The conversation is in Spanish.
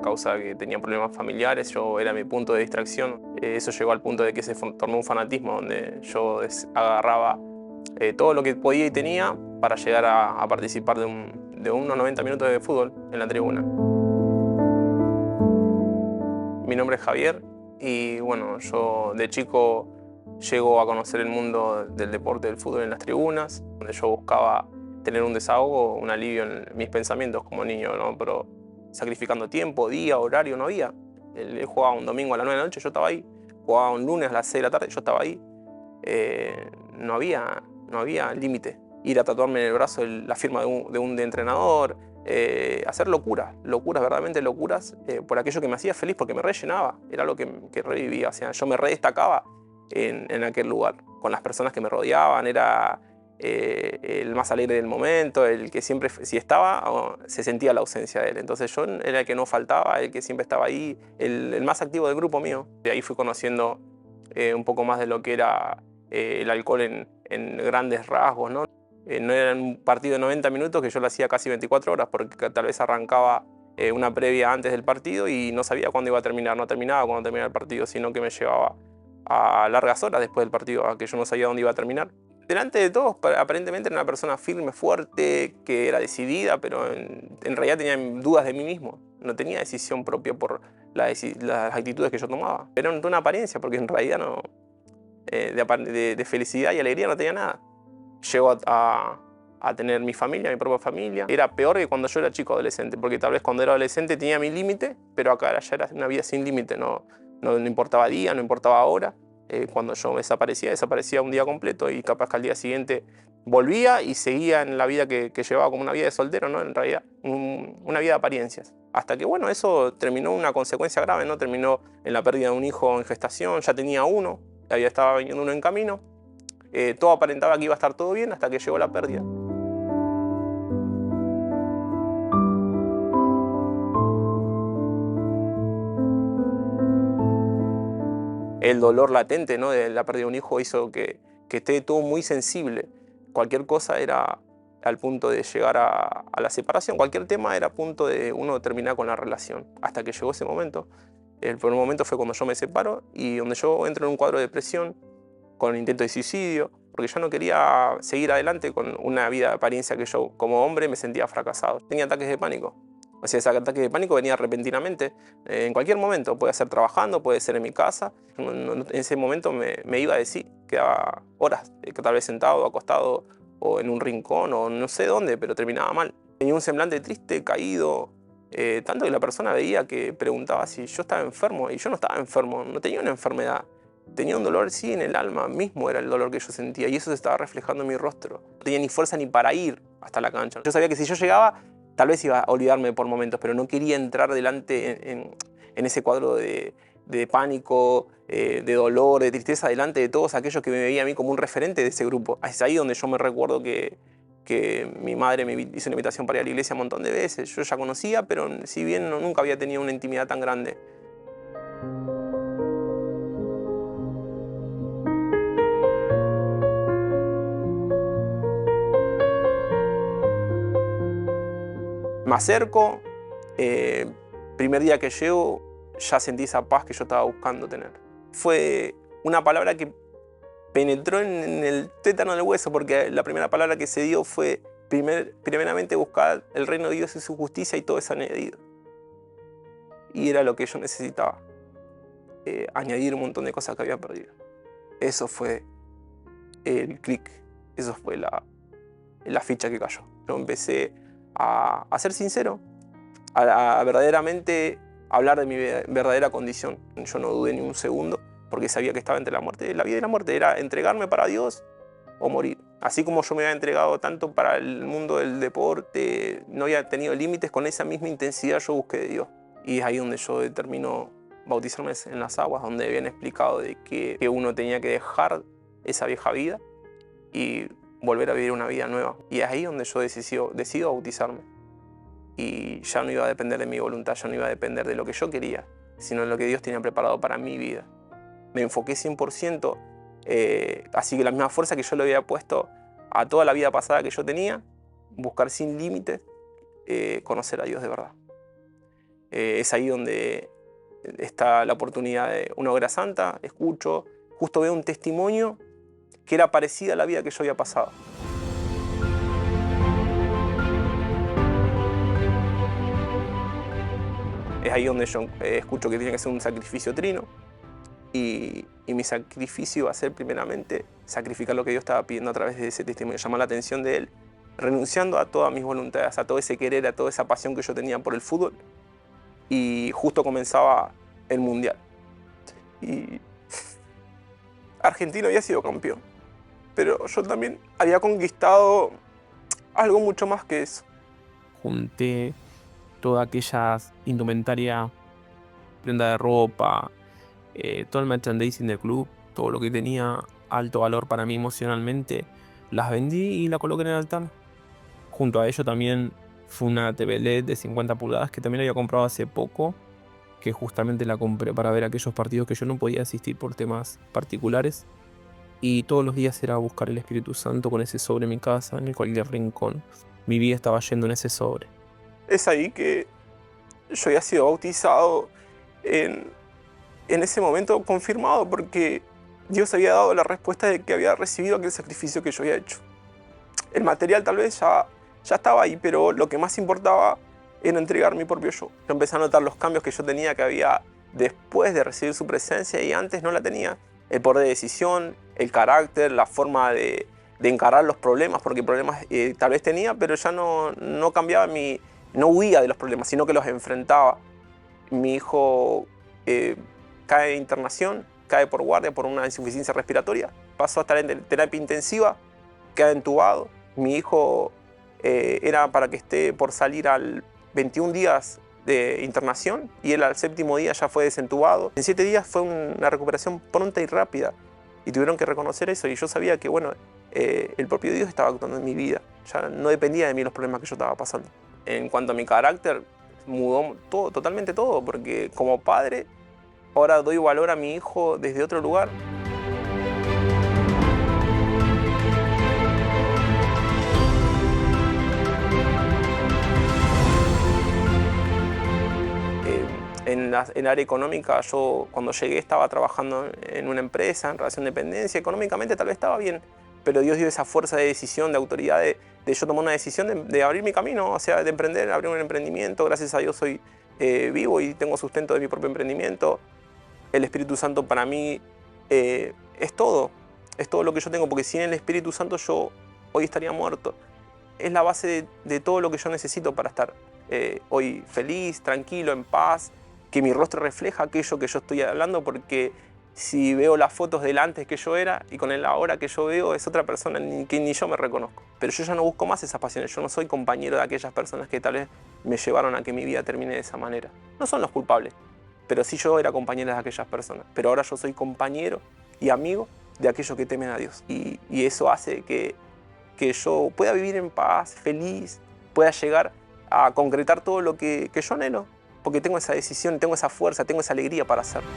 causa de que tenía problemas familiares, yo era mi punto de distracción. Eso llegó al punto de que se tornó un fanatismo donde yo agarraba todo lo que podía y tenía para llegar a participar de unos 90 minutos de fútbol en la tribuna. Mi nombre es Javier y bueno, yo de chico llego a conocer el mundo del deporte del fútbol en las tribunas, donde yo buscaba tener un desahogo, un alivio en mis pensamientos como niño, ¿no? Pero sacrificando tiempo, día, horario, no había. Él jugaba un domingo a las 9 de la noche, yo estaba ahí. Jugaba un lunes a las 6 de la tarde, yo estaba ahí. No había límite. Ir a tatuarme en el brazo la firma de un entrenador, hacer locuras, verdaderamente locuras, por aquello que me hacía feliz, porque me rellenaba, era lo que revivía. O sea, yo me redestacaba en aquel lugar, con las personas que me rodeaban, era el más alegre del momento, el que siempre, si estaba, se sentía la ausencia de él. Entonces yo era el que no faltaba, el que siempre estaba ahí, el más activo del grupo mío. De ahí fui conociendo un poco más de lo que era el alcohol en grandes rasgos, ¿no? No era un partido de 90 minutos que yo lo hacía casi 24 horas, porque tal vez arrancaba una previa antes del partido y no sabía cuándo iba a terminar, no terminaba cuando terminaba el partido, sino que me llevaba a largas horas después del partido, a que yo no sabía dónde iba a terminar. Delante de todos, aparentemente era una persona firme, fuerte, que era decidida, pero en realidad tenía dudas de mí mismo. No tenía decisión propia por las actitudes que yo tomaba. Era una apariencia, porque en realidad no, de felicidad y alegría no tenía nada. Llego a tener mi familia, mi propia familia. Era peor que cuando yo era chico adolescente, porque tal vez cuando era adolescente tenía mi límite, pero acá ya era una vida sin límite, no importaba día, no importaba hora. Cuando yo desaparecía un día completo y capaz que al día siguiente volvía y seguía en la vida que llevaba como una vida de soltero, ¿no? En realidad, una vida de apariencias. Hasta que, bueno, eso terminó una consecuencia grave, ¿no? Terminó en la pérdida de un hijo en gestación, ya tenía uno, estaba viniendo uno en camino. Todo aparentaba que iba a estar todo bien hasta que llegó la pérdida. El dolor latente, ¿no?, de la pérdida de un hijo hizo que esté todo muy sensible. Cualquier cosa era al punto de llegar a la separación. Cualquier tema era a punto de uno terminar con la relación. Hasta que llegó ese momento. El primer momento fue cuando yo me separo y donde yo entro en un cuadro de depresión con intento de suicidio, porque yo no quería seguir adelante con una vida de apariencia que yo como hombre me sentía fracasado. Tenía ataques de pánico. O sea, ese ataque de pánico venía repentinamente, en cualquier momento. Puede ser trabajando, puede ser en mi casa. En ese momento me iba de sí. Quedaba horas, tal vez sentado, acostado, o en un rincón, o no sé dónde, pero terminaba mal. Tenía un semblante triste, caído, tanto que la persona veía que preguntaba si yo estaba enfermo, y yo no estaba enfermo, no tenía una enfermedad. Tenía un dolor, sí, en el alma mismo era el dolor que yo sentía, y eso se estaba reflejando en mi rostro. No tenía ni fuerza ni para ir hasta la cancha. Yo sabía que si yo llegaba, tal vez iba a olvidarme por momentos, pero no quería entrar delante en ese cuadro de pánico, de dolor, de tristeza, delante de todos aquellos que me veían a mí como un referente de ese grupo. Es ahí donde yo me recuerdo que mi madre me hizo una invitación para ir a la iglesia un montón de veces. Yo ya conocía, pero si bien nunca había tenido una intimidad tan grande. Me acerco, primer día que llego, ya sentí esa paz que yo estaba buscando tener. Fue una palabra que penetró en el tétano del hueso, porque la primera palabra que se dio fue primeramente buscar el reino de Dios y su justicia, y todo es añadido. Y era lo que yo necesitaba, añadir un montón de cosas que había perdido. Eso fue el clic, eso fue la ficha que cayó. Yo empecé a ser sincero, a verdaderamente hablar de mi verdadera condición. Yo no dudé ni un segundo, porque sabía que estaba entre la vida y la muerte. Era entregarme para Dios o morir. Así como yo me había entregado tanto para el mundo del deporte, no había tenido límites, con esa misma intensidad yo busqué de Dios. Y es ahí donde yo determino bautizarme en las aguas, donde habían explicado de que uno tenía que dejar esa vieja vida y volver a vivir una vida nueva. Y es ahí donde yo decido bautizarme. Y ya no iba a depender de mi voluntad, ya no iba a depender de lo que yo quería, sino de lo que Dios tenía preparado para mi vida. Me enfoqué 100%, así que la misma fuerza que yo le había puesto a toda la vida pasada que yo tenía, buscar sin límites, conocer a Dios de verdad. Es ahí donde está la oportunidad de una obra santa, escucho, justo veo un testimonio que era parecida a la vida que yo había pasado. Es ahí donde yo escucho que tiene que ser un sacrificio trino y mi sacrificio va a ser primeramente sacrificar lo que Dios estaba pidiendo a través de ese testimonio, llamar la atención de Él, renunciando a todas mis voluntades, a todo ese querer, a toda esa pasión que yo tenía por el fútbol. Y justo comenzaba el Mundial. Y Argentina había sido campeón, pero yo también había conquistado algo mucho más que eso. Junté toda aquella indumentaria, prenda de ropa, todo el merchandising del club, todo lo que tenía alto valor para mí emocionalmente, las vendí y la coloqué en el altar. Junto a ello también fue una TV LED de 50 pulgadas que también había comprado hace poco, que justamente la compré para ver aquellos partidos que yo no podía asistir por temas particulares. Y todos los días era buscar el Espíritu Santo con ese sobre en mi casa, en cualquier rincón. Mi vida estaba yendo en ese sobre. Es ahí que yo había sido bautizado en ese momento confirmado, porque Dios había dado la respuesta de que había recibido aquel sacrificio que yo había hecho. El material tal vez ya estaba ahí, pero lo que más importaba era entregar mi propio yo. Yo empecé a notar los cambios que yo tenía, que había después de recibir su presencia y antes no la tenía. El poder de decisión, el carácter, la forma de encarar los problemas, porque problemas tal vez tenía, pero ya no cambiaba no huía de los problemas, sino que los enfrentaba. Mi hijo cae de internación, cae por guardia por una insuficiencia respiratoria, pasó a estar en terapia intensiva, queda entubado. Mi hijo era para que esté por salir al 21 días de internación y él al 7º día ya fue desentubado. En 7 días fue una recuperación pronta y rápida y tuvieron que reconocer eso, y yo sabía que bueno, el propio Dios estaba actuando en mi vida, ya no dependía de mí los problemas que yo estaba pasando. En cuanto a mi carácter, mudó todo, totalmente todo, porque como padre ahora doy valor a mi hijo desde otro lugar. En el área económica, yo cuando llegué estaba trabajando en una empresa en relación de dependencia. Económicamente tal vez estaba bien, pero Dios dio esa fuerza de decisión, de autoridad, de yo tomar una decisión de abrir mi camino, o sea, de emprender, abrir un emprendimiento. Gracias a Dios soy vivo y tengo sustento de mi propio emprendimiento. El Espíritu Santo para mí es todo lo que yo tengo, porque sin el Espíritu Santo yo hoy estaría muerto. Es la base de todo lo que yo necesito para estar hoy feliz, tranquilo, en paz, que mi rostro refleja aquello que yo estoy hablando, porque si veo las fotos del antes que yo era y con el ahora que yo veo, es otra persona que ni yo me reconozco. Pero yo ya no busco más esas pasiones, yo no soy compañero de aquellas personas que tal vez me llevaron a que mi vida termine de esa manera. No son los culpables, pero sí yo era compañero de aquellas personas. Pero ahora yo soy compañero y amigo de aquellos que temen a Dios. Y eso hace que yo pueda vivir en paz, feliz, pueda llegar a concretar todo lo que yo anhelo, porque tengo esa decisión, tengo esa fuerza, tengo esa alegría para hacerlo.